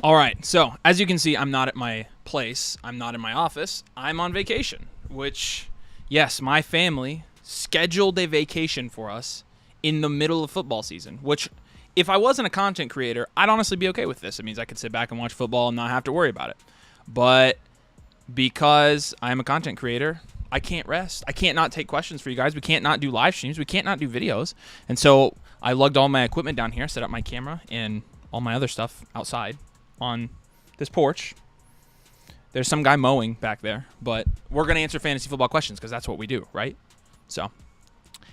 All right, so as you can see, I'm not at my place. I'm not in my office. I'm on vacation, which, yes, my family scheduled a vacation for us in the middle of football season, which if I wasn't a content creator, I'd honestly be okay with this. It means I could sit back and watch football and not have to worry about it. But because I'm a content creator, I can't rest. I can't not take questions for you guys. We can't not do live streams. We can't not do videos. And so I lugged all my equipment down here, set up my camera and all my other stuff outside on this porch. There's some guy mowing back there, but we're going to answer fantasy football questions because that's what we do, right? So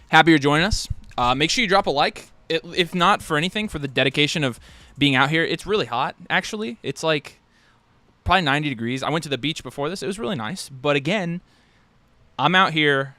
happy you're joining us. Make sure you drop a like. If not for anything, for the dedication of being out here. It's really hot, actually. It's like probably 90 degrees. I went to the beach before this. It was really nice. But again, I'm out here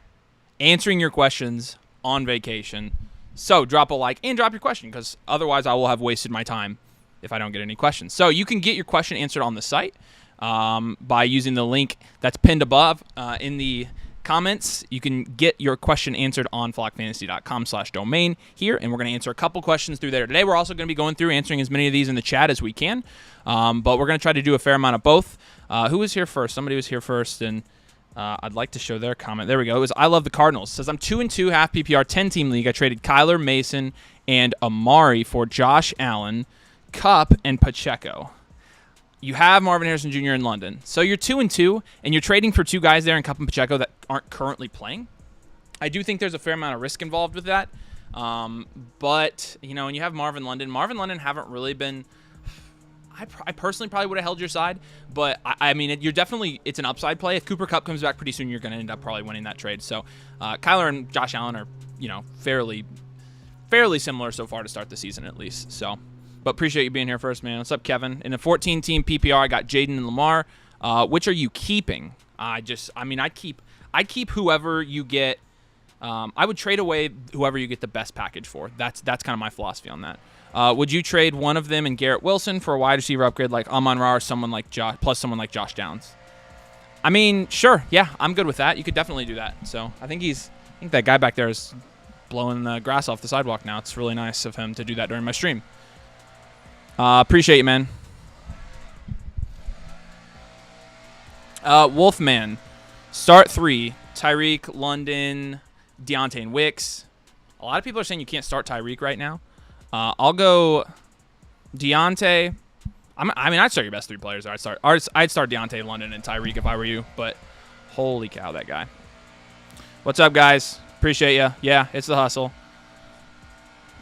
answering your questions on vacation. So drop a like and drop your question because otherwise I will have wasted my time if I don't get any questions. So you can get your question answered on the site by using the link that's pinned above in the comments. You can get your question answered on flockfantasy.com/domain here, and we're going to answer a couple questions through there today. We're also going to be going through answering as many of these in the chat as we can, but we're going to try to do a fair amount of both. Who was here first? Somebody was here first, and I'd like to show their comment. There we go. It was I Love the Cardinals. It says, I'm 2-2, half PPR, 10-team league. I traded Kyler, Mason, and Amari for Josh Allen, Cup, and Pacheco. You have Marvin Harrison Jr. in London. So you're 2-2, and you're trading for two guys there in Cup and Pacheco that aren't currently playing. I do think there's a fair amount of risk involved with that. But, you know, and you have Marvin London. Marvin London haven't really been... I personally probably would have held your side, but I mean, you're definitely, it's an upside play. If Cooper Kupp comes back pretty soon, you're going to end up probably winning that trade. So Kyler and Josh Allen are, you know, fairly similar so far to start the season at least. So, but appreciate you being here first, man. What's up, Kevin? In a 14-team PPR, I got Jaden and Lamar. Which are you keeping? I'd keep whoever you get. I would trade away whoever you get the best package for. That's kind of my philosophy on that. Would you trade one of them and Garrett Wilson for a wide receiver upgrade like Amon-Ra or someone like someone like Josh Downs? I mean, sure, yeah, I'm good with that. You could definitely do that. So I think that guy back there is blowing the grass off the sidewalk now. It's really nice of him to do that during my stream. Appreciate you, man. Wolfman, start 3: Tyreek, London, Deontay, and Wicks. A lot of people are saying you can't start Tyreek right now. I'll go Deontay. I'd start your best three players. I'd start Deontay, London, and Tyreek if I were you. But holy cow, that guy. What's up, guys? Appreciate you. Yeah, it's the hustle.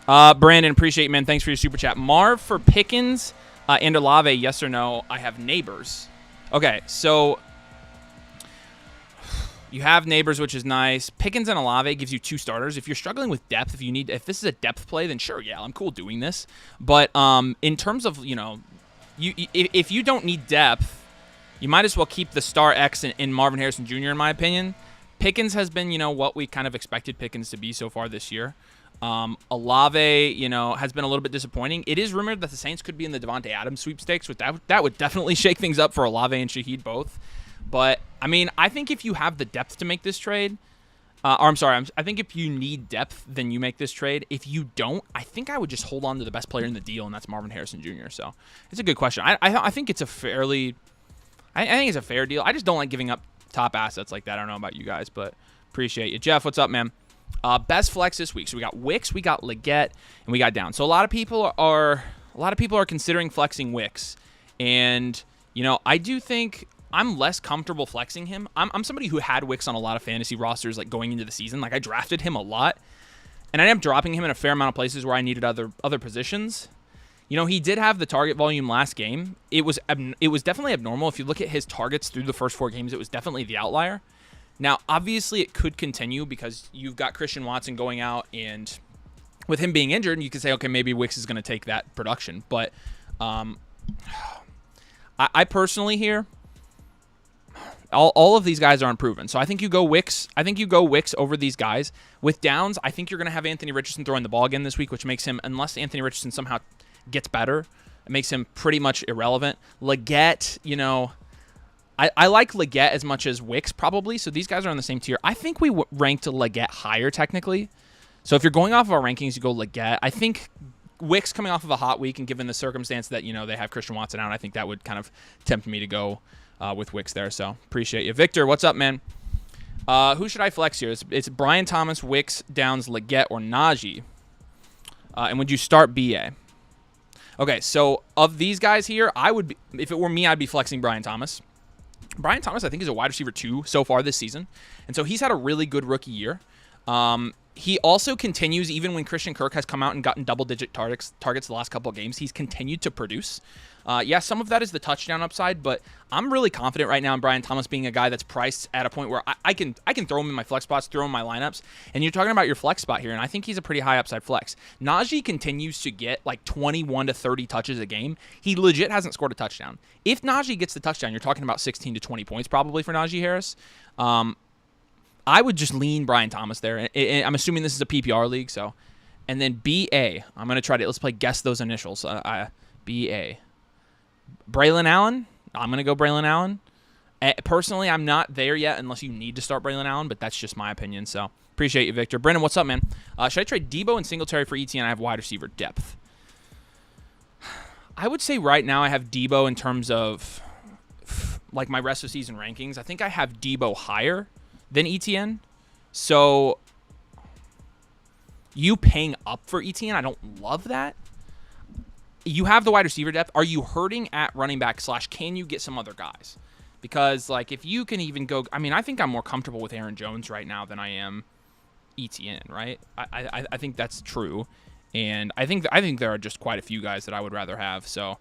Brandon, appreciate you, man. Thanks for your super chat. Marv for Pickens and Olave, yes or no? I have Neighbors. Okay, so you have Neighbors, which is nice. Pickens and Olave gives you two starters. If you're struggling with depth, if this is a depth play, then sure, yeah, I'm cool doing this. But in terms of, you know, if you don't need depth, you might as well keep the star X in Marvin Harrison Jr., in my opinion. Pickens has been, you know, what we kind of expected Pickens to be so far this year. Olave, you know, has been a little bit disappointing. It is rumored that the Saints could be in the Devontae Adams sweepstakes. That would definitely shake things up for Olave and Shaheed both. But, I mean, I think if you have the depth to make this trade, I think if you need depth, then you make this trade. If you don't, I think I would just hold on to the best player in the deal, and that's Marvin Harrison Jr. So it's a good question. I think it's a fair deal. I just don't like giving up top assets like that. I don't know about you guys, but appreciate you. Jeff, what's up, man? Best flex this week. So we got Wicks, we got Leggett, and we got Down. So a lot of people are considering flexing Wicks, and you know, I do think I'm less comfortable flexing him. I'm somebody who had Wicks on a lot of fantasy rosters like going into the season. Like I drafted him a lot, and I ended up dropping him in a fair amount of places where I needed other positions. You know, he did have the target volume last game. It was definitely abnormal. If you look at his targets through the first 4 games, it was definitely the outlier. Now, obviously, it could continue because you've got Christian Watson going out, and with him being injured, you can say, okay, maybe Wicks is going to take that production. But I personally here, all of these guys are unproven. So I think you go Wicks. I think you go Wicks over these guys. With Downs, I think you're going to have Anthony Richardson throwing the ball again this week, which makes him, unless Anthony Richardson somehow gets better, it makes him pretty much irrelevant. Leggett, you know, I like Leggett as much as Wicks probably, so these guys are on the same tier. I think we ranked Leggett higher technically. So if you're going off of our rankings, you go Leggett. I think Wicks coming off of a hot week, and given the circumstance that, they have Christian Watson out, I think that would kind of tempt me to go with Wicks there. So appreciate you. Victor, what's up, man? Who should I flex here? It's Brian Thomas, Wicks, Downs, Leggett, or Najee. And would you start BA? Okay, so of these guys here, if it were me, I'd be flexing Brian Thomas. Brian Thomas, I think, is a wide receiver 2 so far this season. And so he's had a really good rookie year. He also continues, even when Christian Kirk has come out and gotten double-digit targets the last couple of games, he's continued to produce. Some of that is the touchdown upside, but I'm really confident right now in Brian Thomas being a guy that's priced at a point where I can throw him in my flex spots, throw him in my lineups, and you're talking about your flex spot here, and I think he's a pretty high upside flex. Najee continues to get like 21 to 30 touches a game. He legit hasn't scored a touchdown. If Najee gets the touchdown, you're talking about 16 to 20 points probably for Najee Harris. I would just lean Brian Thomas there. I'm assuming this is a PPR league, so. And then BA. I'm going to try to, let's play guess those initials. BA. Braylon Allen. I'm going to go Braylon Allen. Personally, I'm not there yet unless you need to start Braylon Allen, but that's just my opinion, so appreciate you, Victor. Brendan, what's up, man? Should I trade Debo and Singletary for ETN? I have wide receiver depth. I would say right now I have Debo in terms of like my rest of season rankings. I think I have Debo higher than ETN. So you paying up for ETN, I don't love that. You have the wide receiver depth. Are you hurting at running back / can you get some other guys? Because like if you can even go, I think I'm more comfortable with Aaron Jones right now than I am ETN, right? I think that's true. And I think there are just quite a few guys that I would rather have. So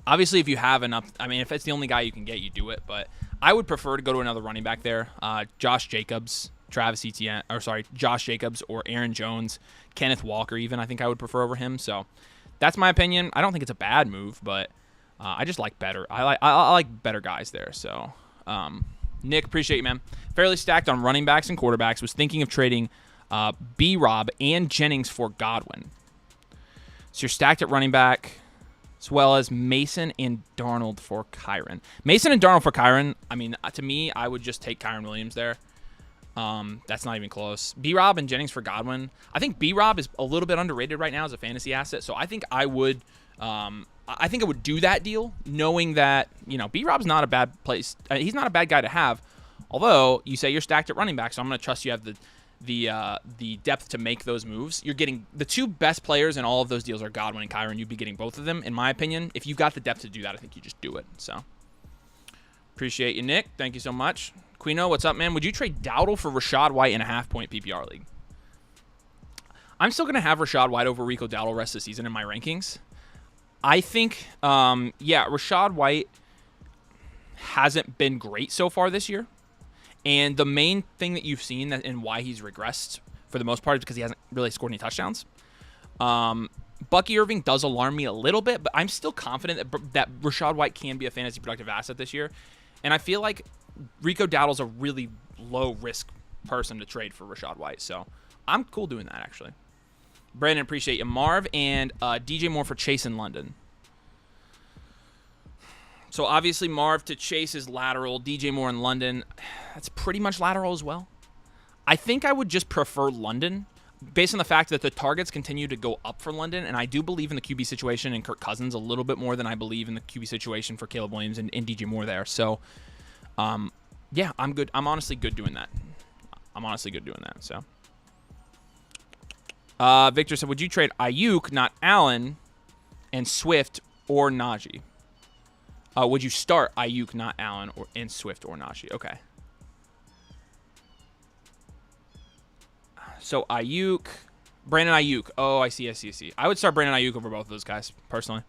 obviously, if you have enough, if it's the only guy you can get, you do it. But I would prefer to go to another running back there. Josh Jacobs, Josh Jacobs or Aaron Jones, Kenneth Walker even, I think I would prefer over him. So that's my opinion. I don't think it's a bad move, but I just like better. I like better guys there. So Nick, appreciate you, man. Fairly stacked on running backs and quarterbacks. Was thinking of trading B-Rob and Jennings for Godwin. So you're stacked at running back, as well as Mason and Darnold for Kyron. Mason and Darnold for Kyron, to me, I would just take Kyron Williams there. That's not even close. B-Rob and Jennings for Godwin. I think B-Rob is a little bit underrated right now as a fantasy asset, so I think I would do that deal, knowing that, B-Rob's not a bad place. He's not a bad guy to have, although you say you're stacked at running back, so I'm going to trust you have the depth to make those moves. You're getting the two best players in all of those deals are Godwin and Kyron. You'd be getting both of them, in my opinion. If you've got the depth to do that, I think you just do it. So appreciate you, Nick. Thank you so much. Quino, what's up, man? Would you trade Dowdle for Rashad White in a half-point PPR league? I'm still going to have Rashad White over Rico Dowdle rest of the season in my rankings. I think, Rashad White hasn't been great so far this year. And the main thing that you've seen and why he's regressed for the most part is because he hasn't really scored any touchdowns. Bucky Irving does alarm me a little bit, but I'm still confident that Rashad White can be a fantasy productive asset this year. And I feel like Rico Dowdle's a really low-risk person to trade for Rashad White. So I'm cool doing that, actually. Brandon, appreciate you. Marv and DJ Moore for Chase in London. So obviously Marv to Chase is lateral. DJ Moore in London, that's pretty much lateral as well. I think I would just prefer London based on the fact that the targets continue to go up for London, and I do believe in the QB situation and Kirk Cousins a little bit more than I believe in the QB situation for Caleb Williams and DJ Moore there. So, I'm good. I'm honestly good doing that. So, Victor said, would you trade Ayuk, not Allen, and Swift or Najee? Would you start Ayuk, not Allen, and Swift or Najee? Okay. So Brandon Ayuk. Oh, I see. I would start Brandon Ayuk over both of those guys, personally.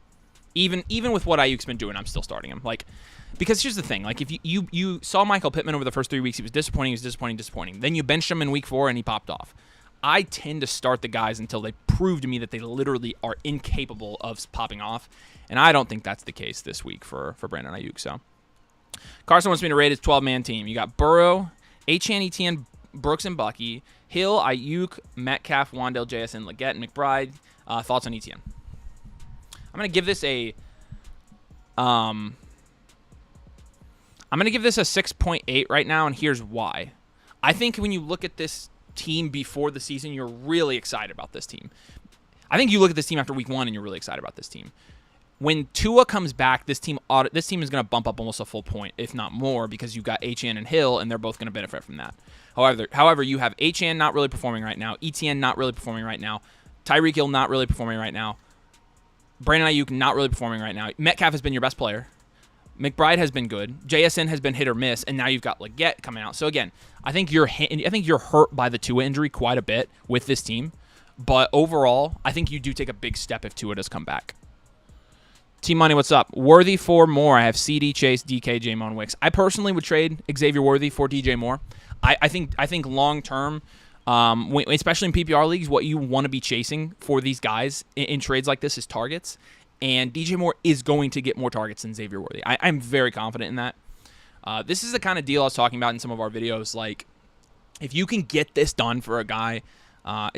Even with what Ayuk's been doing, I'm still starting him. Because here's the thing. If you saw Michael Pittman over the first 3 weeks, he was disappointing. Then you benched him in week 4, and he popped off. I tend to start the guys until they prove to me that they literally are incapable of popping off. And I don't think that's the case this week for Brandon Ayuk. So Carson wants me to rate his 12-man team. You got Burrow, Achane, Etienne, Brooks, and Bucky, Hill, Ayuk, Metcalf, Wandale, JSN, Leggett, and McBride. Thoughts on Etienne? I'm going to give this a 6.8 right now, and here's why. I think when you look at this team before the season, you're really excited about this team. I think you look at this team after week 1 and you're really excited about this team. When Tua comes back, this team is going to bump up almost a full point, if not more, because you've got Achane and Hill, and they're both going to benefit from that. However, you have Achane not really performing right now, ETN not really performing right now, Tyreek Hill not really performing right now, Brandon Ayuk not really performing right now. Metcalf has been your best player. McBride has been good. JSN has been hit or miss, and now you've got Leggett coming out. So again, I think you're hurt by the Tua injury quite a bit with this team, but overall, I think you do take a big step if Tua does come back. Team Money, what's up? Worthy for more. I have CD, Chase, DK, Jamon, Wicks. I personally would trade Xavier Worthy for DJ Moore. I think long term, especially in PPR leagues, what you want to be chasing for these guys in trades like this is targets. And DJ Moore is going to get more targets than Xavier Worthy. I'm very confident in that. This is the kind of deal I was talking about in some of our videos. Like, if you can get this done for a guy, like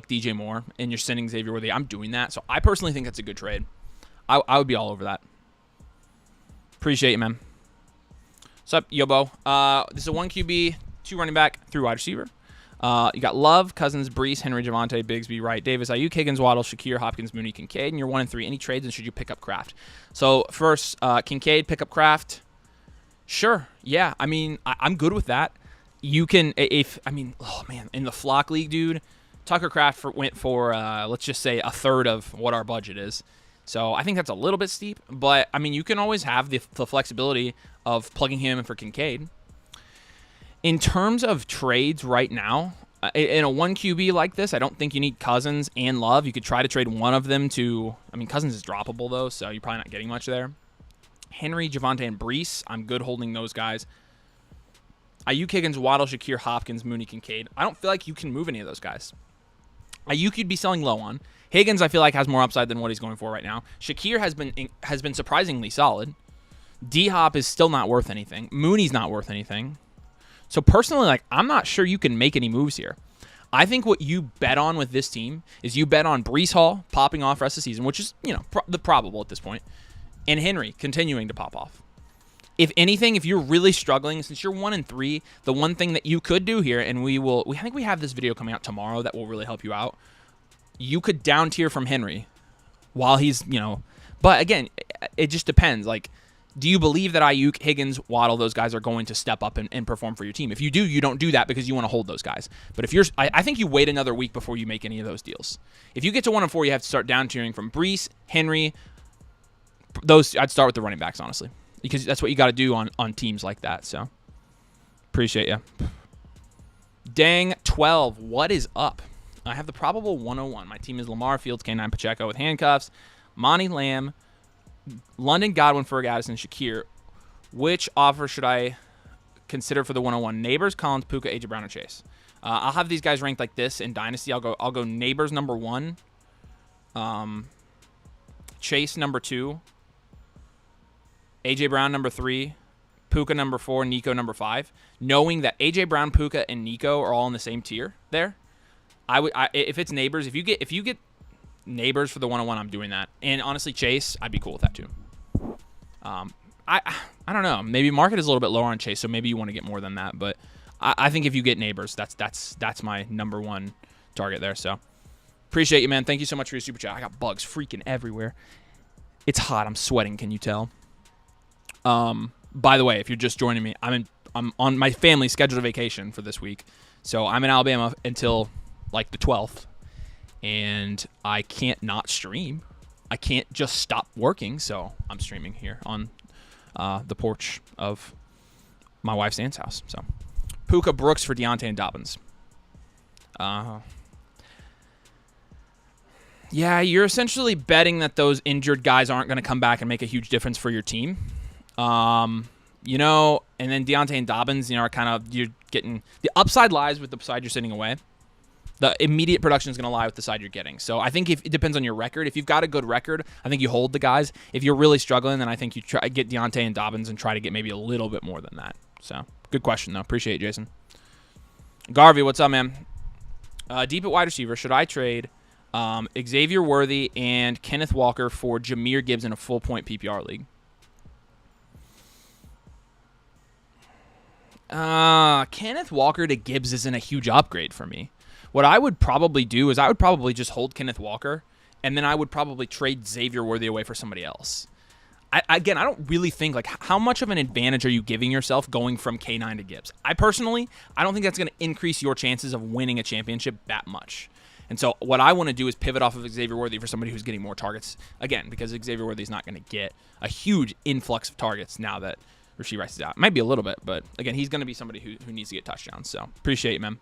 DJ Moore, and you're sending Xavier Worthy, I'm doing that. So I personally think that's a good trade. I would be all over that. Appreciate you, man. What's up, Yobo? This is a 1 QB, 2 running back, 3 wide receiver. You got Love, Cousins, Brees, Henry, Javonte, Bigsby, Wright, Davis, Ayuk, Higgins, Waddle, Shakir, Hopkins, Mooney, Kincaid, and you're 1 and 3. Any trades, and should you pick up Kraft? So first, Kincaid, pick up Kraft. Sure, yeah. I mean, I'm good with that. You can, oh man, in the Flock League, dude, Tucker Kraft went for let's just say a third of what our budget is. So I think that's a little bit steep, but I mean, you can always have the flexibility of plugging him in for Kincaid. In terms of trades right now, in a 1 QB like this, I don't think you need Cousins and Love. You could try to trade one of them to, Cousins is droppable though, so you're probably not getting much there. Henry, Javonte, and Brees, I'm good holding those guys. Ayuk, Higgins, Waddle, Shakir, Hopkins, Mooney, Kincaid. I don't feel like you can move any of those guys. Ayuk you'd be selling low on. Higgins I feel like has more upside than what he's going for right now. Shakir has been surprisingly solid. D-Hop is still not worth anything. Mooney's not worth anything. So personally, I'm not sure you can make any moves here. I think what you bet on with this team is you bet on Brees Hall popping off rest of the season, which is, the probable at this point, and Henry continuing to pop off. If anything, if you're really struggling, since you're 1 and 3, the one thing that you could do here, and I think we have this video coming out tomorrow that will really help you out. You could down tier from Henry while he's, but again, it just depends. Do you believe that Ayuk, Higgins, Waddle, those guys are going to step up and perform for your team? If you do, you don't do that because you want to hold those guys. But if I think you wait another week before you make any of those deals. If you get to 1 and 4, you have to start down tiering from Brees, Henry. I'd start with the running backs, honestly, because that's what you got to do on teams like that. So appreciate you. Dang 12, what is up? I have the probable 101. My team is Lamar, Fields, K9, Pacheco with handcuffs, Monty Lamb, London, Godwin, Ferg, Addison, Shakir. Which offer should I consider for the 101? Neighbors, Collins, Puka, AJ Brown, or Chase? I'll have these guys ranked like this in Dynasty. I'll go Neighbors number 1, Chase number 2, AJ Brown number 3, Puka number 4, Nico number 5. Knowing that AJ Brown, Puka, and Nico are all in the same tier there, if it's Neighbors, if you get Neighbors for the 101, I'm doing that. And honestly, Chase, I'd be cool with that too. I don't know. Maybe market is a little bit lower on Chase, so maybe you want to get more than that. But I think if you get Neighbors, that's my number 1 target there. So appreciate you, man. Thank you so much for your super chat. I got bugs freaking everywhere. It's hot. I'm sweating. Can you tell? By the way, if you're just joining me, I'm on my family's scheduled vacation for this week, so I'm in Alabama until the 12th. And I can't not stream. I can't just stop working, so I'm streaming here on the porch of my wife's aunt's house. So, Puka, Brooks for Deontay and Dobbins. Yeah, you're essentially betting that those injured guys aren't going to come back and make a huge difference for your team. And then Deontay and Dobbins, are kind of, you're getting, the upside lies with the side you're sitting away. The immediate production is going to lie with the side you're getting. So I think it depends on your record. If you've got a good record, I think you hold the guys. If you're really struggling, then I think you try to get Deontay and Dobbins and try to get maybe a little bit more than that. So good question, though. Appreciate it, Jason. Garvey, what's up, man? Deep at wide receiver, should I trade Xavier Worthy and Kenneth Walker for Jahmyr Gibbs in a full-point PPR league? Kenneth Walker to Gibbs isn't a huge upgrade for me. What I would probably do is I would probably just hold Kenneth Walker, and then I would probably trade Xavier Worthy away for somebody else. I don't really think, like, how much of an advantage are you giving yourself going from K9 to Gibbs? I don't think that's going to increase your chances of winning a championship that much. And so what I want to do is pivot off of Xavier Worthy for somebody who's getting more targets. Again, because Xavier Worthy's not going to get a huge influx of targets now that Rashee Rice is out. It might be a little bit, but again, he's going to be somebody who needs to get touchdowns. So appreciate it, man.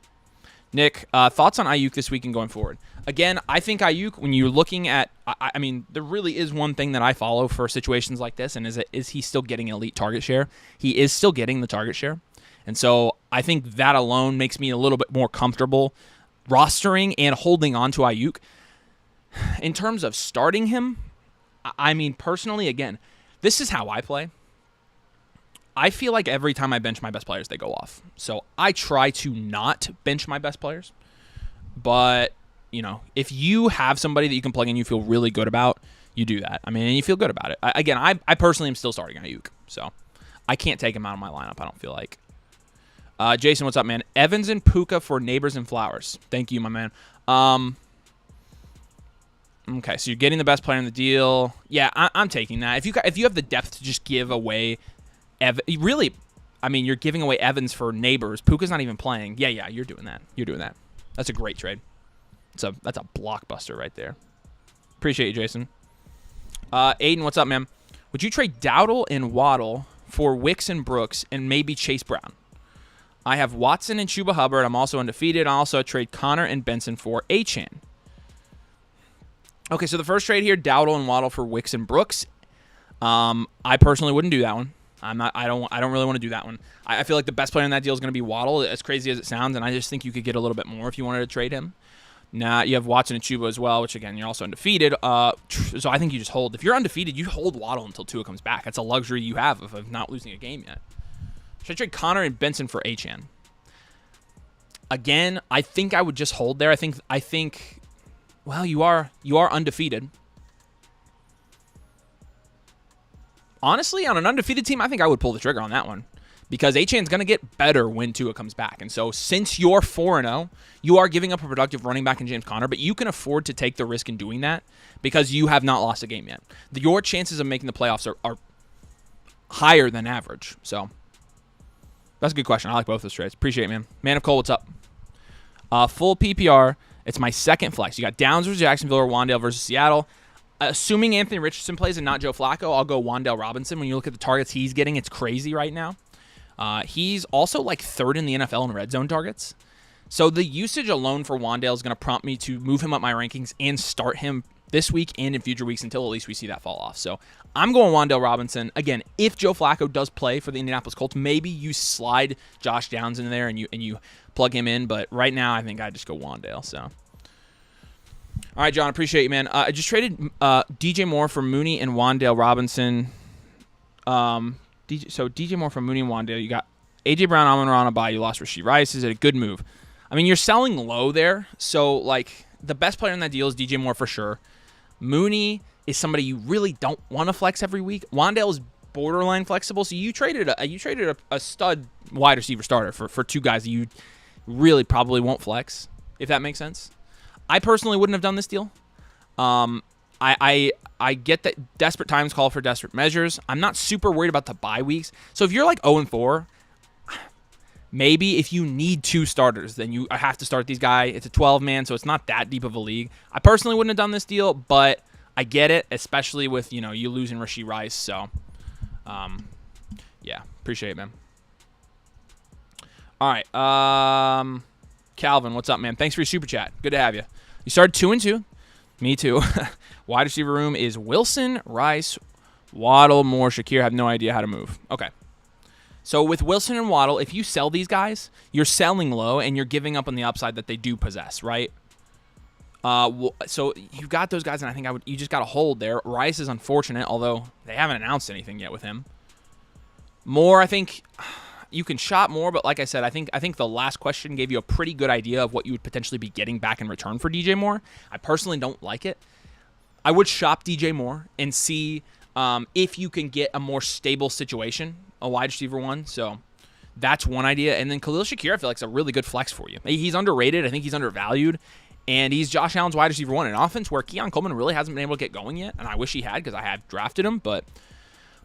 Nick, thoughts on Ayuk this week and going forward? Again, I think Ayuk, when you're looking at, I mean, there really is one thing that I follow for situations like this, and is he still getting elite target share? He is still getting the target share. And so I think that alone makes me a little bit more comfortable rostering and holding on to Ayuk. In terms of starting him, I mean, personally, again, this is how I play. I feel like every time I bench my best players, they go off. So I try to not bench my best players. But, you know, if you have somebody that you can plug in you feel really good about, you do that. I mean, and you feel good about it. I personally am still starting Ayuk. So I can't take him out of my lineup, I don't feel like. Jason, what's up, man? Evans and Puka for Neighbors and Flowers. Thank you, my man. Okay, so you're getting the best player in the deal. Yeah, I'm taking that. If you have the depth to just give away really, I mean, you're giving away Evans for Neighbors. Puka's not even playing. Yeah, you're doing that. You're doing that. That's a great trade. That's a blockbuster right there. Appreciate you, Jason. Aiden, what's up, man? Would you trade Dowdle and Waddle for Wicks and Brooks and maybe Chase Brown? I have Watson and Chuba Hubbard. I'm also undefeated. I also trade Connor and Benson for Achane. Okay, so the first trade here, Dowdle and Waddle for Wicks and Brooks. I personally wouldn't do that one. I don't really want to do that one. I feel like the best player in that deal is going to be Waddle, as crazy as it sounds, and I just think you could get a little bit more if you wanted to trade him. Now, you have Watson and Chuba as well, which, again, you're also undefeated. So I think you just hold. If you're undefeated, you hold Waddle until Tua comes back. That's a luxury you have of not losing a game yet. Should I trade Connor and Benson for Achane? Again, I think I would just hold there. I think well, you are undefeated. Honestly, on an undefeated team, I think I would pull the trigger on that one because Achane's going to get better when Tua comes back. And so since you're 4-0, you are giving up a productive running back in James Conner, but you can afford to take the risk in doing that because you have not lost a game yet. Your chances of making the playoffs are higher than average. So that's a good question. I like both those trades. Appreciate it, man. Man of Cole, what's up? Full PPR. It's my second flex. You got Downs versus Jacksonville or Wan'Dale versus Seattle. Assuming Anthony Richardson plays and not Joe Flacco, I'll go Wan'Dale Robinson. When you look at the targets he's getting, it's crazy right now. He's also like third in the NFL in red zone targets. So the usage alone for Wan'Dale is going to prompt me to move him up my rankings and start him this week and in future weeks until at least we see that fall off. So I'm going Wan'Dale Robinson. Again, if Joe Flacco does play for the Indianapolis Colts, maybe you slide Josh Downs in there and you plug him in. But right now, I think I just go Wan'Dale. So. All right, John, appreciate you, man. I just traded DJ Moore for Mooney and Wan'Dale Robinson. DJ Moore for Mooney and Wan'Dale. You got A.J. Brown, Amon-Ra, Abayi. You lost Rashee Rice. Is it a good move? I mean, you're selling low there. So, like, the best player in that deal is DJ Moore for sure. Mooney is somebody you really don't want to flex every week. Wan'Dale is borderline flexible. So you traded a stud wide receiver starter for two guys that you really probably won't flex, if that makes sense. I personally wouldn't have done this deal. I get that desperate times call for desperate measures. I'm not super worried about the bye weeks. So if you're like 0-4, maybe if you need two starters, then you have to start these guys. It's a 12-man, so it's not that deep of a league. I personally wouldn't have done this deal, but I get it, especially with you losing Rashee Rice. So, yeah, appreciate it, man. All right, Calvin, what's up, man? Thanks for your super chat. Good to have you. You started 2-2. Me too. Wide receiver room is Wilson, Rice, Waddle, Moore, Shakir. Have no idea how to move. Okay. So with Wilson and Waddle, if you sell these guys, you're selling low and you're giving up on the upside that they do possess, right? So you got those guys, and I think you just got to hold there. Rice is unfortunate, although they haven't announced anything yet with him. Moore, I think you can shop more, but like I said, I think the last question gave you a pretty good idea of what you would potentially be getting back in return for DJ Moore. I personally don't like it. I would shop DJ Moore and see if you can get a more stable situation, a wide receiver one. So That's one idea. And then Khalil Shakir, I feel like, is a really good flex for you. He's underrated. I think he's undervalued. And he's Josh Allen's wide receiver 1 in an offense where Keon Coleman really hasn't been able to get going yet. And I wish he had because I have drafted him. But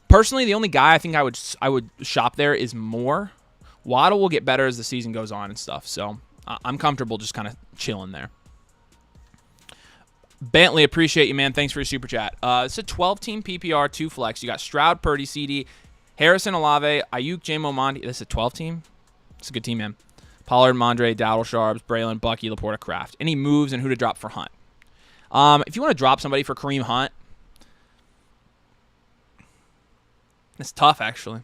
personally, the only guy I think I would shop there is Moore. Waddle will get better as the season goes on and stuff. So I'm comfortable just kind of chilling there. Bentley, appreciate you, man. Thanks for your super chat. It's a 12-team PPR, 2 flex. You got Stroud, Purdy, CD, Harrison, Olave, Ayuk, J-Mo, Monty. This is a 12-team? It's a good team, man. Pollard, Mondre, Dowdle, Sharps, Braylon, Bucky, Laporta, Kraft. Any moves and who to drop for Hunt? If you want to drop somebody for Kareem Hunt, it's tough, actually.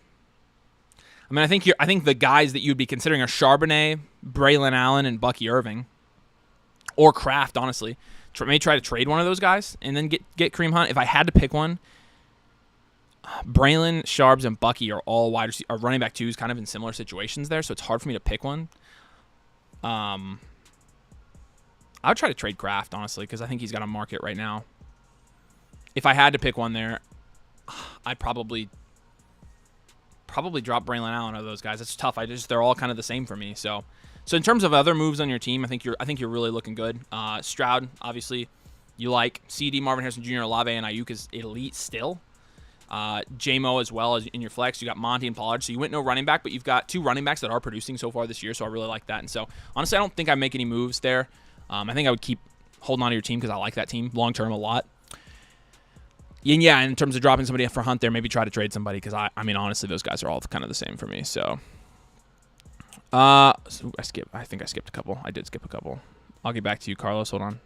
I mean, I think the guys that you'd be considering are Charbonnet, Braylon Allen, and Bucky Irving. Or Kraft, honestly. May try to trade one of those guys and then get Kareem Hunt. If I had to pick one, Braylon, Sharps, and Bucky are all are running back 2s, kind of in similar situations there, so it's hard for me to pick one. I would try to trade Kraft, honestly, because I think he's got a market right now. If I had to pick one there, I'd probably drop Braylon Allen out of those guys. It's tough. They're all kind of the same for me. So in terms of other moves on your team, I think you're really looking good. Stroud, obviously, you like. CD, Marvin Harrison Jr., Olave, and Ayuk is elite still. J-Mo as well as in your flex. You got Monty and Pollard. So you went no running back, but you've got 2 running backs that are producing so far this year. So I really like that. And so honestly, I don't think I make any moves there. I think I would keep holding on to your team because I like that team long term a lot. And yeah, in terms of dropping somebody for Hunt there, maybe try to trade somebody because I mean, honestly, those guys are all kind of the same for me. So. I think I skipped a couple. I did skip a couple. I'll get back to you, Carlos. Hold on.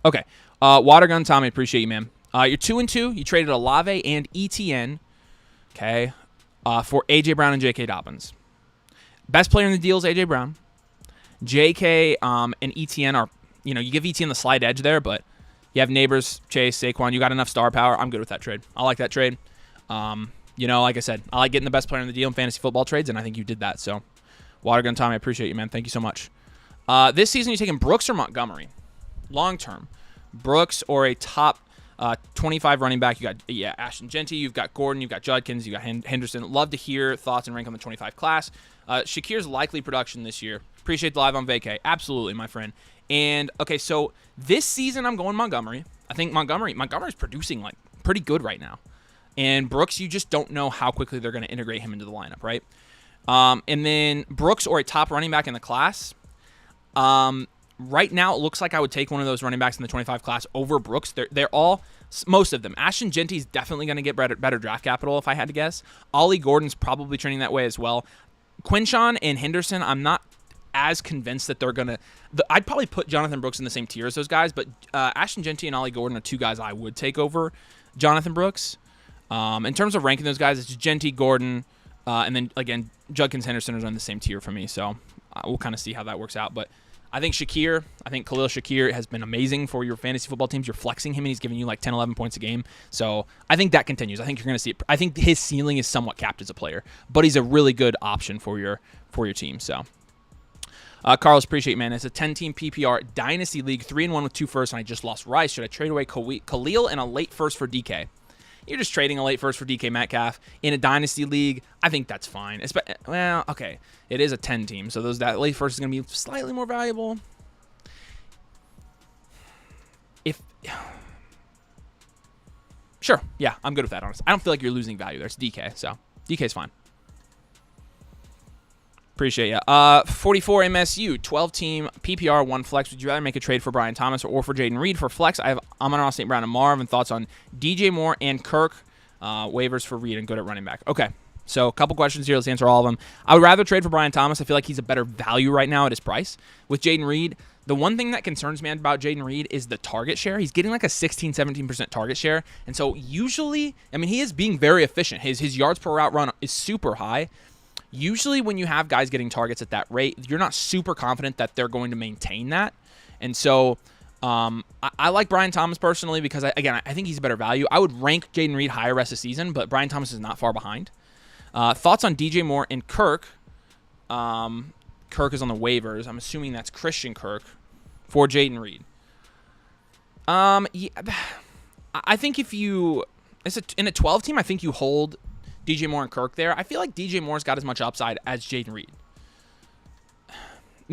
Okay. Watergun Tommy, appreciate you, man. You're 2-2. You traded Olave and ETN, okay, for AJ Brown and J.K. Dobbins. Best player in the deal is AJ Brown. J.K. And ETN are, you give ETN the slight edge there, but you have Neighbors, Chase, Saquon. You got enough star power. I'm good with that trade. I like that trade. Like I said, I like getting the best player in the deal in fantasy football trades, and I think you did that. So, Watergun Tommy, I appreciate you, man. Thank you so much. This season, you're taking Brooks or Montgomery? Long term. Brooks or a top 25 running back. You got Ashton Genty, you've got Gordon, you've got Judkins, you got Henderson. Love to hear thoughts and rank on the 25 class. Shakir's likely production this year. Appreciate the live on vacay. Absolutely, my friend. And okay, so this season I'm going Montgomery. I think Montgomery's producing like pretty good right now. And Brooks, you just don't know how quickly they're going to integrate him into the lineup, right? And then Brooks or a top running back in the class. Right now, it looks like I would take one of those running backs in the 25 class over Brooks. They're all, most of them. Ashton Genty's definitely going to get better draft capital, if I had to guess. Ollie Gordon's probably trending that way as well. Quinshawn and Henderson, I'm not as convinced that they're going to... I'd probably put Jonathan Brooks in the same tier as those guys, but Ashton Genty and Ollie Gordon are 2 guys I would take over Jonathan Brooks. In terms of ranking those guys, it's Genty, Gordon, and then, again, Judkins, Henderson are on the same tier for me, so we'll kind of see how that works out. But I think Khalil Shakir has been amazing for your fantasy football teams. You're flexing him, and he's giving you like 10, 11 points a game. So I think that continues. I think you're going to see it. I think his ceiling is somewhat capped as a player, but he's a really good option for your team. So, Carlos, appreciate it, man. It's a 10-team PPR Dynasty League, 3-1 with 2 firsts, and I just lost Rice. Should I trade away Khalil and a late first for DK? You're just trading a late first for DK Metcalf in a Dynasty League. I think that's fine. Well, okay. It is a 10-team, so that late first is going to be slightly more valuable. Sure, yeah, I'm good with that, honestly. I don't feel like you're losing value there. It's DK, so DK's fine. Appreciate you. 44 MSU, 12-team PPR, 1 flex. Would you rather make a trade for Brian Thomas or for Jaden Reed? For flex, I have Amon-Ra St. Brown and Marv, and thoughts on DJ Moore and Kirk. Waivers for Reed and good at running back. Okay, so a couple questions here. Let's answer all of them. I would rather trade for Brian Thomas. I feel like he's a better value right now at his price. With Jaden Reed, the one thing that concerns me about Jaden Reed is the target share. He's getting like a 16, 17% target share. And so usually, he is being very efficient. His yards per route run is super high. Usually when you have guys getting targets at that rate, you're not super confident that they're going to maintain that. And so I like Brian Thomas personally because, I think he's a better value. I would rank Jaden Reed higher rest of the season, but Brian Thomas is not far behind. Thoughts on DJ Moore and Kirk? Kirk is on the waivers. I'm assuming that's Christian Kirk for Jaden Reed. Yeah, I think if you... in a 12 team, I think you hold DJ Moore and Kirk there. I feel like DJ Moore's got as much upside as Jaden Reed.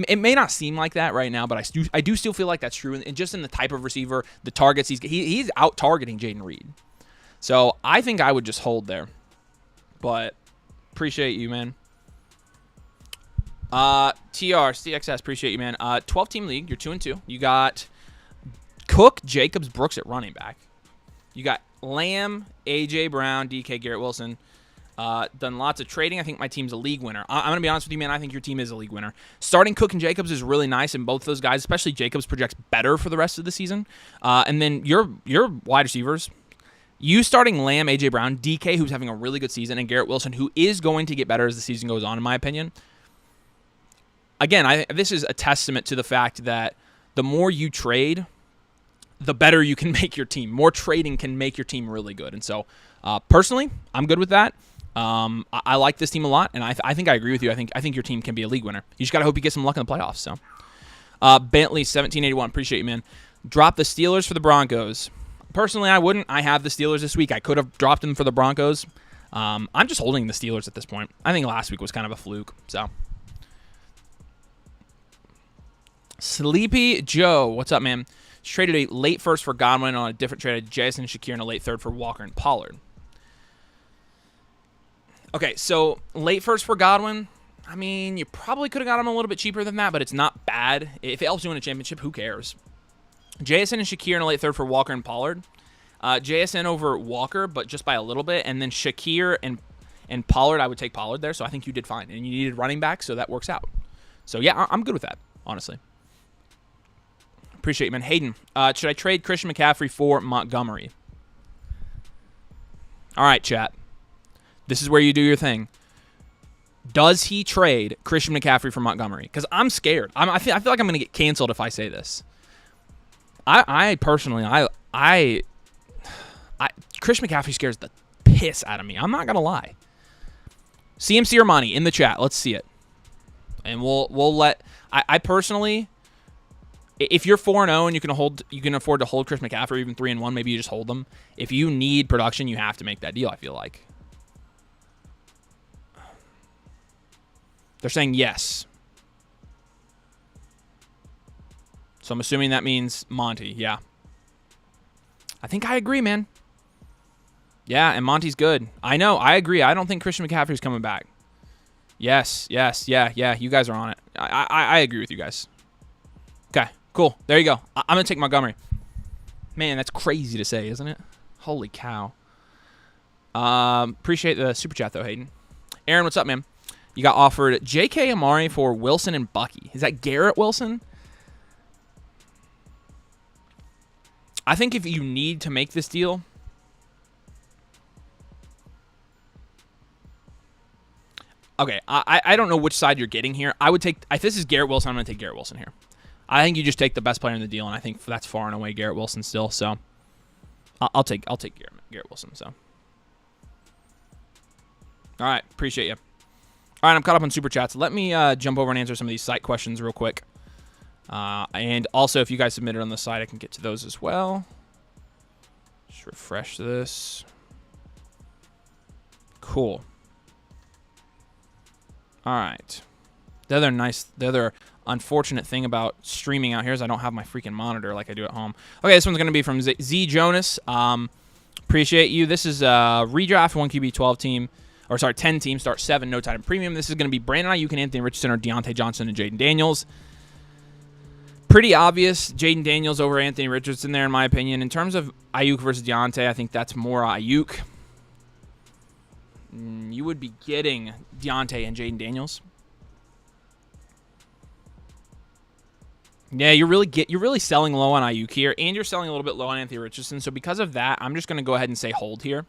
It may not seem like that right now, but I do still feel like that's true. And just in the type of receiver, the targets, he's out targeting Jaden Reed. So I think I would just hold there. But appreciate you, man. CXS, appreciate you, man. 12-team league, you're 2-2. You got Cook, Jacobs, Brooks at running back. You got Lamb, A.J. Brown, DK, Garrett Wilson. Done lots of trading. I think my team's a league winner. I'm going to be honest with you, man. I think your team is a league winner. Starting Cook and Jacobs is really nice, and both of those guys, especially Jacobs, projects better for the rest of the season. And then your wide receivers, you starting Lamb, A.J. Brown, DK, who's having a really good season, and Garrett Wilson, who is going to get better as the season goes on, in my opinion. Again, this is a testament to the fact that the more you trade, the better you can make your team. More trading can make your team really good. And so, personally, I'm good with that. I like this team a lot, and I think I agree with you. I think your team can be a league winner. You just got to hope you get some luck in the playoffs. So, Bentley 1781, appreciate you, man. Drop the Steelers for the Broncos. Personally, I wouldn't. I have the Steelers this week. I could have dropped them for the Broncos. I'm just holding the Steelers at this point. I think last week was kind of a fluke. So, Sleepy Joe, what's up, man? She traded a late first for Godwin on a different trade. Jason and Shakir in a late third for Walker and Pollard. Okay, so late first for Godwin, I mean, you probably could have got him a little bit cheaper than that, but it's not bad. If it helps you win a championship, who cares? JSN and Shakir in a late third for Walker and Pollard. JSN over Walker, but just by a little bit. And then Shakir and Pollard, I would take Pollard there, so I think you did fine. And you needed running back, so that works out. So, yeah, I'm good with that, honestly. Appreciate you, man. Hayden, should I trade Christian McCaffrey for Montgomery? All right, chat. This is where you do your thing. Does he trade Christian McCaffrey for Montgomery? Because I'm scared. I feel like I'm going to get canceled if I say this. I personally, Christian McCaffrey scares the piss out of me. I'm not going to lie. CMC or Monty in the chat. Let's see it. And we'll let... I personally... If you're 4-0 and you can afford to hold Chris McCaffrey, even 3-1, maybe you just hold them. If you need production, you have to make that deal, I feel like. They're saying yes. So I'm assuming that means Monty, yeah. I think I agree, man. Yeah, and Monty's good. I know, I agree. I don't think Christian McCaffrey's coming back. Yes, yeah. You guys are on it. I agree with you guys. Okay. Cool. There you go. I'm going to take Montgomery. Man, that's crazy to say, isn't it? Holy cow. Appreciate the super chat, though, Hayden. Aaron, what's up, man? You got offered J.K. Amari for Wilson and Bucky. Is that Garrett Wilson? I think if you need to make this deal... Okay, I don't know which side you're getting here. I would take... If this is Garrett Wilson, I'm going to take Garrett Wilson here. I think you just take the best player in the deal, and I think that's far and away Garrett Wilson still. So I'll take Garrett Wilson. So all right, appreciate you. All right, I'm caught up on super chats. Let me jump over and answer some of these site questions real quick. And also, if you guys submitted on the site, I can get to those as well. Just refresh this. Cool. All right. The other unfortunate thing about streaming out here is I don't have my freaking monitor like I do at home. Okay, this one's going to be from Z Jonas. Appreciate you. This is a redraft 1QB 12 team, 10 team, start 7, no tight end premium. This is going to be Brandon Ayuk and Anthony Richardson or Deontay Johnson and Jaden Daniels. Pretty obvious, Jaden Daniels over Anthony Richardson there in my opinion. In terms of Ayuk versus Deontay, I think that's more Ayuk. You would be getting Deontay and Jaden Daniels. Yeah, you're really selling low on Ayuk here, and you're selling a little bit low on Anthony Richardson. So because of that, I'm just going to go ahead and say hold here.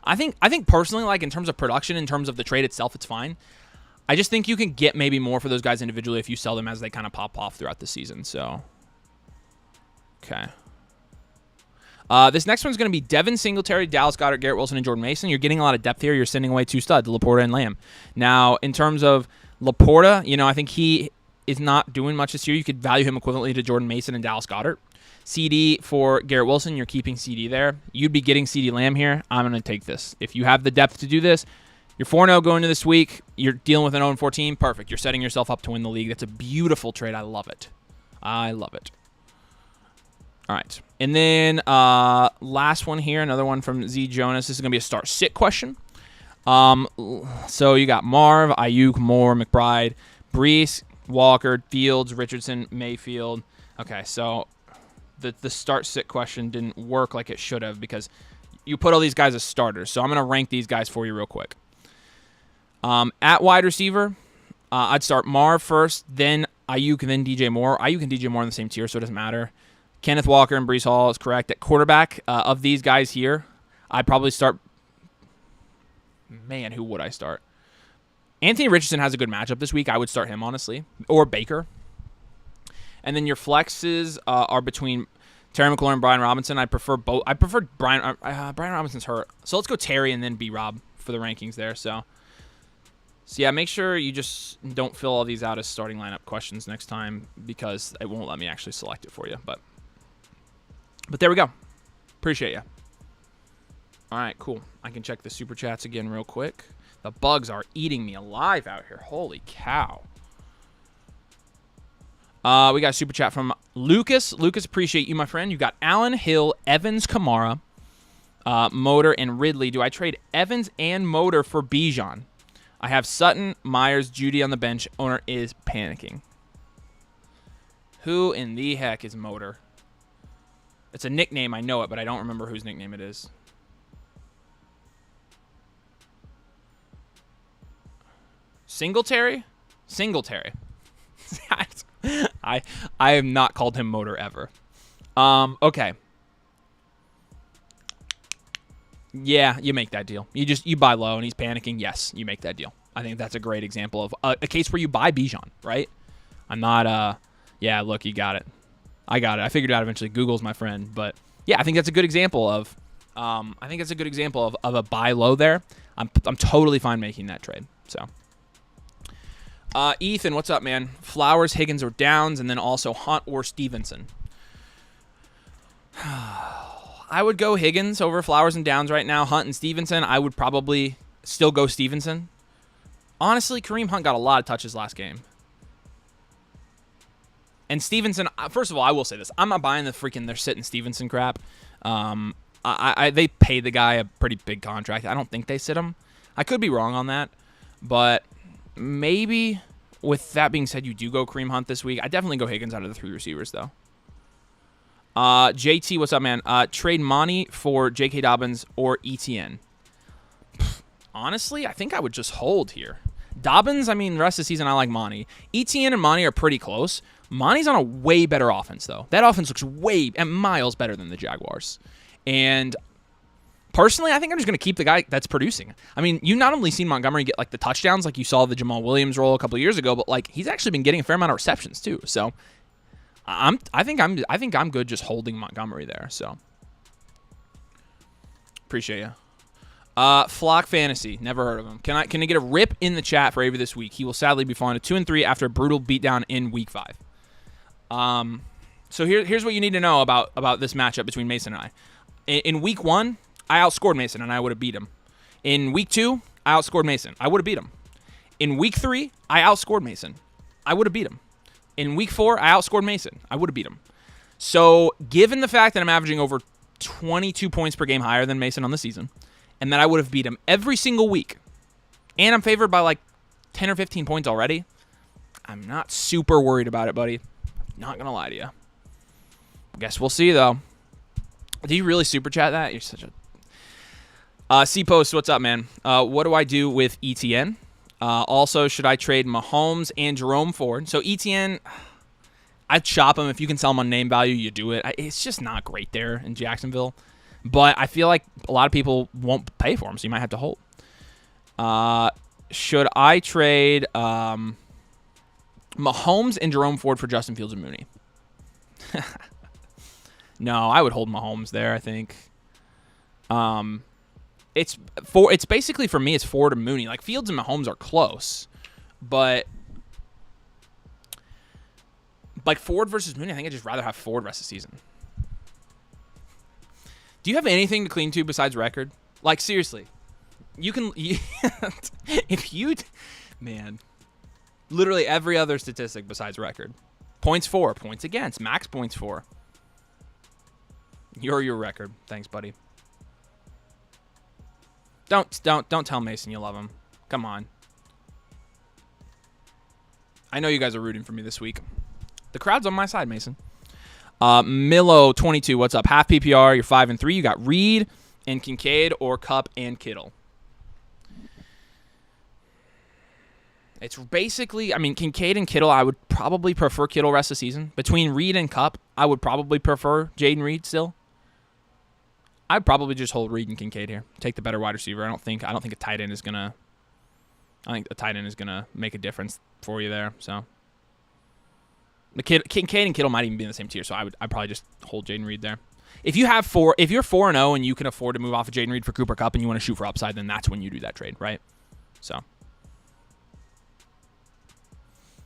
I think personally, like in terms of production, in terms of the trade itself, it's fine. I just think you can get maybe more for those guys individually if you sell them as they kind of pop off throughout the season. So, okay. This next one's going to be Devin Singletary, Dallas Goedert, Garrett Wilson, and Jordan Mason. You're getting a lot of depth here. You're sending away 2 studs, Laporta and Lamb. Now, in terms of Laporta, I think he is not doing much this year. You could value him equivalently to Jordan Mason and Dallas Goedert. CD for Garrett Wilson, you're keeping CD there. You'd be getting CD Lamb here. I'm going to take this. If you have the depth to do this, You're 4-0 going into this week. You're dealing with an 0-14. Perfect. You're setting yourself up to win the league. That's a beautiful trade. I love it. I love it. All right. And then last one here, another one from Z Jonas. This is going to be a start-sit question. So you got Marv, Ayuk, Moore, McBride, Brees, Walker, Fields, Richardson, Mayfield. Okay, so the start-sit question didn't work like it should have because you put all these guys as starters. So I'm going to rank these guys for you real quick. At wide receiver, I'd start Marv first, then Ayuk, and then DJ Moore. Ayuk and DJ Moore in the same tier, so it doesn't matter. Kenneth Walker and Brees Hall is correct. At quarterback, of these guys here, I'd probably start... Man, who would I start? Anthony Richardson has a good matchup this week. I would start him, honestly. Or Baker. And then your flexes are between Terry McLaurin and Brian Robinson. I prefer both. I prefer Brian Robinson's hurt. So let's go Terry and then B-Rob for the rankings there. So yeah, make sure you just don't fill all these out as starting lineup questions next time because it won't let me actually select it for you. But there we go. Appreciate you. All right, cool. I can check the super chats again real quick. The bugs are eating me alive out here. Holy cow. We got a super chat from Lucas. Lucas, appreciate you, my friend. You got Allen, Hill, Evans, Kamara, Motor, and Ridley. Do I trade Evans and Motor for Bijan? I have Sutton, Myers, Judy on the bench. Owner is panicking. Who in the heck is Motor? It's a nickname. I know it, but I don't remember whose nickname it is. Singletary? Singletary. I have not called him Motor ever. Okay. Yeah, you make that deal. You buy low and he's panicking. Yes, you make that deal. I think that's a great example of a case where you buy Bijan, right? I'm not yeah, look, you got it. I got it. I figured it out eventually. Google's my friend, but yeah, I think that's a good example of a buy low there. I'm totally fine making that trade. So Ethan, what's up, man? Flowers, Higgins, or Downs, and then also Hunt or Stevenson. I would go Higgins over Flowers and Downs right now. Hunt and Stevenson, I would probably still go Stevenson. Honestly, Kareem Hunt got a lot of touches last game. And Stevenson, first of all, I will say this. I'm not buying the freaking they're sitting Stevenson crap. They paid the guy a pretty big contract. I don't think they sit him. I could be wrong on that, but maybe with that being said, you do go Kareem Hunt this week. I definitely go Higgins out of the three receivers, though. JT, what's up, man? Trade Monty for J.K. Dobbins or ETN. Honestly, I think I would just hold here. Dobbins, I mean, the rest of the season, I like Monty. ETN and Monty are pretty close. Monty's on a way better offense, though. That offense looks miles better than the Jaguars. And personally, I think I'm just going to keep the guy that's producing. I mean, you not only seen Montgomery get like the touchdowns like you saw the Jamal Williams role a couple of years ago, but like he's actually been getting a fair amount of receptions too. So I think I'm good just holding Montgomery there. So appreciate you. Flock Fantasy, never heard of him. Can I get a rip in the chat for Avery this week? He will sadly be falling to 2-3 after a brutal beatdown in week 5. So here's what you need to know about this matchup between Mason and I. In week 1, I outscored Mason and I would have beat him. In week 2, I outscored Mason. I would have beat him. In week 3, I outscored Mason. I would have beat him. In week 4, I outscored Mason. I would have beat him. So given the fact that I'm averaging over 22 points per game higher than Mason on the season, and that I would have beat him every single week, and I'm favored by like 10 or 15 points already, I'm not super worried about it, buddy. Not going to lie to you. Guess we'll see, though. Do you really super chat that? You're such a... C-Post, what's up, man? What do I do with ETN? Also, should I trade Mahomes and Jerome Ford? So ETN, I'd chop him. If you can sell him on name value, you do it. It's just not great there in Jacksonville. But I feel like a lot of people won't pay for him, so you might have to hold. Should I trade Mahomes and Jerome Ford for Justin Fields and Mooney? No, I would hold Mahomes there, I think. It's basically, for me, it's Ford and Mooney. Like, Fields and Mahomes are close. But like Ford versus Mooney, I think I'd just rather have Ford rest of the season. Do you have anything to cling to besides record? Like, seriously. if you, man, literally every other statistic besides record. Points for, points against, max points for. You're your record. Thanks, buddy. Don't tell Mason you love him. Come on. I know you guys are rooting for me this week. The crowd's on my side, Mason. Millo 22, what's up? Half PPR, you're 5-3. You got Reed and Kincaid or Cup and Kittle. It's basically, I mean, Kincaid and Kittle, I would probably prefer Kittle rest of the season. Between Reed and Cup, I would probably prefer Jaden Reed still. I'd probably just hold Reed and Kincaid here. Take the better wide receiver. I don't think a tight end is gonna. I think a tight end is gonna make a difference for you there. So Kincaid and Kittle might even be in the same tier. So I'd probably just hold Jaden Reed there. If you're 4-0 and you can afford to move off of Jaden Reed for Cooper Kupp and you want to shoot for upside, then that's when you do that trade, right? So.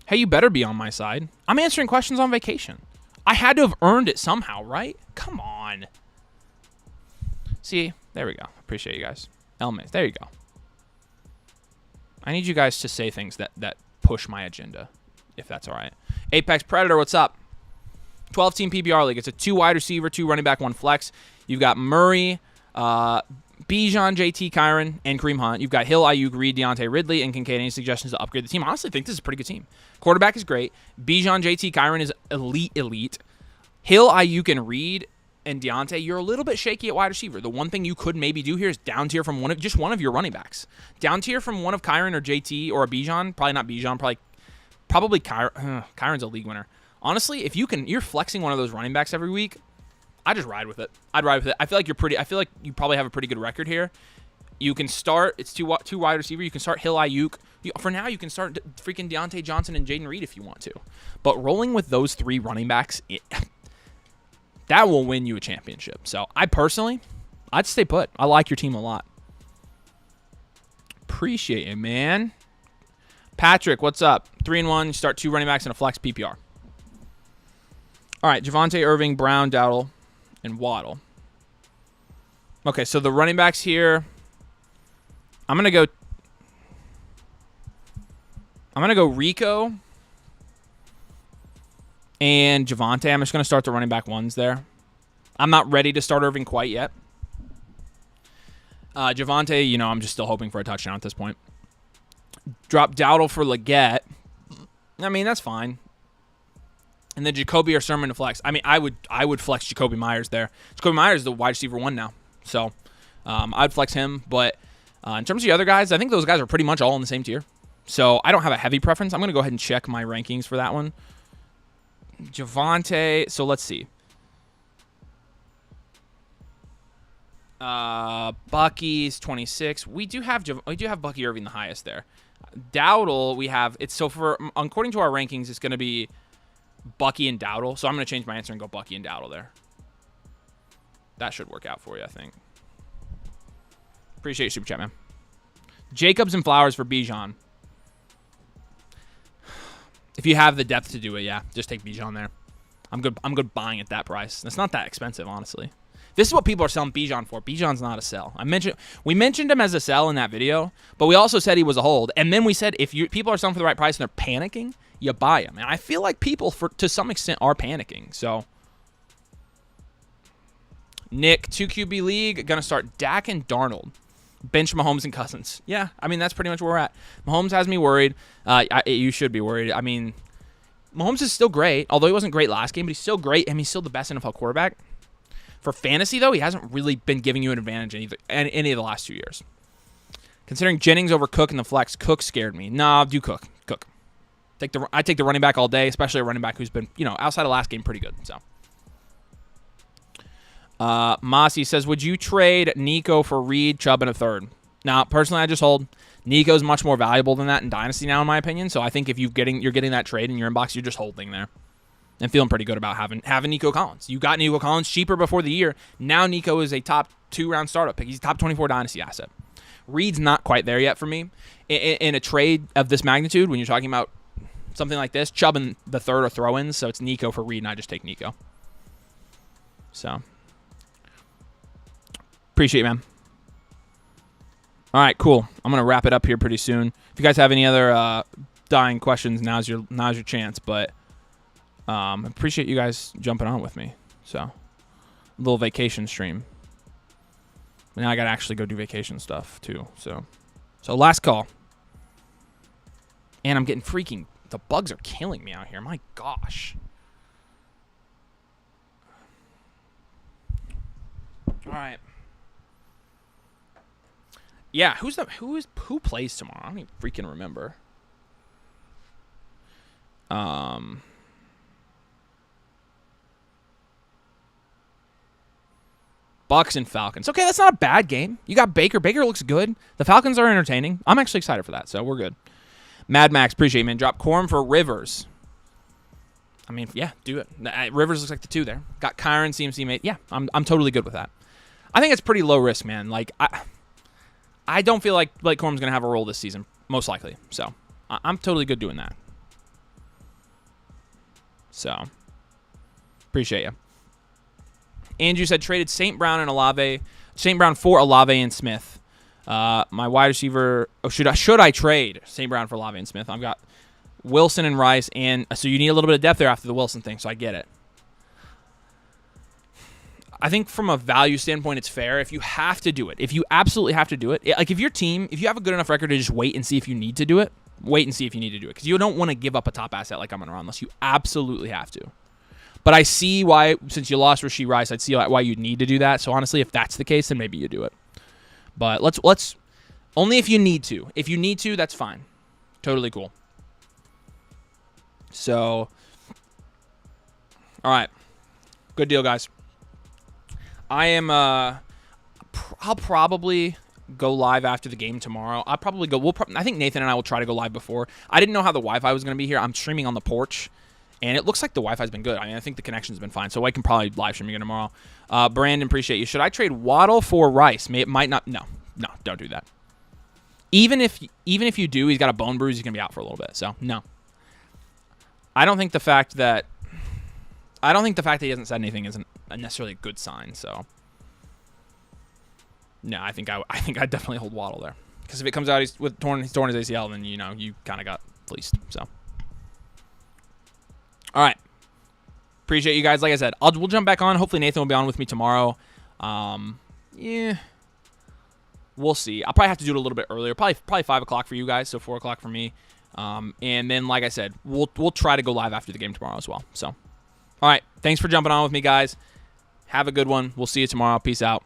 Hey, you better be on my side. I'm answering questions on vacation. I had to have earned it somehow, right? Come on. See, there we go. Appreciate you guys. Elmas, there you go. I need you guys to say things that push my agenda, if that's all right. Apex Predator, what's up? 12-team PPR league. It's a 2 wide receiver, 2 running back, 1 flex. You've got Murray, Bijan, JT, Kyron, and Kareem Hunt. You've got Hill, Ayuk, Reed, Deontay Ridley, and Kincaid. Any suggestions to upgrade the team? I honestly think this is a pretty good team. Quarterback is great. Bijan, JT, Kyron is elite. Hill, Ayuk, and Reed and Deontay, you're a little bit shaky at wide receiver. The one thing you could maybe do here is down tier from one of your running backs. Down tier from one of Kyron or JT or a Bijan. Probably not Bijan. Probably Kyron. Kyron's a league winner. Honestly, if you're flexing one of those running backs every week, I just ride with it. I'd ride with it. I feel like you probably have a pretty good record here. You can start. It's two wide receiver. You can start Hill, Ayuk. For now, you can start freaking Deontay Johnson and Jaden Reed if you want to. But rolling with those 3 running backs, that will win you a championship. So I'd stay put. I like your team a lot. Appreciate it, man. Patrick, what's up? 3-1. You start 2 running backs in a flex PPR. All right, Javonte, Irving, Brown, Dowdle, and Waddle. Okay, so the running backs here, I'm gonna go Rico and Javonte. I'm just gonna start the running back ones there. I'm not ready to start Irving quite yet. Javonte, I'm just still hoping for a touchdown at this point. Drop Dowdle for Leggett. I mean, that's fine. And then Jacoby or Sermon to flex. I mean, I would flex Jacoby Myers there. Jacoby Myers is the wide receiver 1 now. So I'd flex him. But in terms of the other guys, I think those guys are pretty much all in the same tier. So I don't have a heavy preference. I'm going to go ahead and check my rankings for that one. Javonte. So let's see. Bucky's 26. We do have Bucky Irving the highest there. Dowdle, we have it's so for according to our rankings, it's going to be Bucky and Dowdle. So I'm going to change my answer and go Bucky and Dowdle there. That should work out for you, I think. Appreciate your super chat, man. Jacobs and Flowers for Bijan. If you have the depth to do it, yeah, just take Bijan there. I'm good buying at that price. It's not that expensive, honestly. This is what people are selling Bijan for. Bijan's not a sell. We mentioned him as a sell in that video, but we also said he was a hold. And then we said if people are selling for the right price and they're panicking, you buy him. And I feel like people, to some extent, are panicking. So, Nick, 2QB league, going to start Dak and Darnold. Bench Mahomes and Cousins. Yeah, I mean, that's pretty much where we're at. Mahomes has me worried. You should be worried. I mean, Mahomes is still great, although he wasn't great last game, but he's still great, and he's still the best NFL quarterback. For fantasy, though, he hasn't really been giving you an advantage in any of the last 2 years. Considering Jennings over Cook in the flex, Cook scared me. Nah, do Cook. I take the running back all day, especially a running back who's been, outside of last game, pretty good. So, Mossy says, would you trade Nico for Reed, Chubb, and a third? Now, personally, I just hold. Nico's much more valuable than that in Dynasty now, in my opinion. So I think if you're getting that trade in your inbox, you're just holding there. And feeling pretty good about having Nico Collins. You got Nico Collins cheaper before the year. Now Nico is a top 2-round startup pick. He's a top 24 Dynasty asset. Reed's not quite there yet for me. In a trade of this magnitude, when you're talking about something like this, Chubb and the third are throw-ins, so it's Nico for Reed, and I just take Nico. So, appreciate it, man. All right, cool. I'm gonna wrap it up here pretty soon. If you guys have any other dying questions, now's your chance. But appreciate you guys jumping on with me. So, a little vacation stream. Now I gotta actually go do vacation stuff too. So last call. And I'm getting the bugs are killing me out here. My gosh. All right. Yeah, who plays tomorrow? I don't even freaking remember. Bucks and Falcons. Okay, that's not a bad game. You got Baker. Baker looks good. The Falcons are entertaining. I'm actually excited for that, so we're good. Mad Max, appreciate it, man. Drop Corum for Rivers. I mean, yeah, do it. Rivers looks like the 2 there. Got Kyron, CMC mate. Yeah, I'm totally good with that. I think it's pretty low risk, man. Like, I don't feel like Blake Corum's going to have a role this season, most likely. So, I'm totally good doing that. So, appreciate you. Andrew said traded St. Brown and Olave. St. Brown for Olave and Smith. My wide receiver. Oh, should I trade St. Brown for Olave and Smith? I've got Wilson and Rice, and so you need a little bit of depth there after the Wilson thing. So I get it. I think from a value standpoint, it's fair. If you have to do it, if you absolutely have to do it, like if your team, if you have a good enough record to just wait and see if you need to do it, wait and see if you need to do it, because you don't want to give up a top asset like Amon-Ra unless you absolutely have to. But I see why, since you lost Rashee Rice, I'd see why you'd need to do that. So honestly, if that's the case, then maybe you do it. But let's only if you need to. If you need to, that's fine. Totally cool. So, all right, good deal, guys. I am. I'll probably go live after the game tomorrow. I'll probably go. I think Nathan and I will try to go live before. I didn't know how the Wi-Fi was going to be here. I'm streaming on the porch. And it looks like the Wi-Fi's been good. I mean, I think the connection's been fine, so I can probably live stream again tomorrow. Brandon, appreciate you. Should I trade Waddle for Rice? It might not. No, don't do that. Even if you do, he's got a bone bruise. He's gonna be out for a little bit. So no. I don't think the fact that he hasn't said anything isn't necessarily a good sign. So no, I think I'd definitely hold Waddle there, because if it comes out he's torn his ACL, then you kind of got fleeced. So. All right. Appreciate you guys. Like I said, we'll jump back on. Hopefully Nathan will be on with me tomorrow. Yeah. We'll see. I'll probably have to do it a little bit earlier. Probably 5 o'clock for you guys, so 4 o'clock for me. And then, like I said, we'll try to go live after the game tomorrow as well. So, all right. Thanks for jumping on with me, guys. Have a good one. We'll see you tomorrow. Peace out.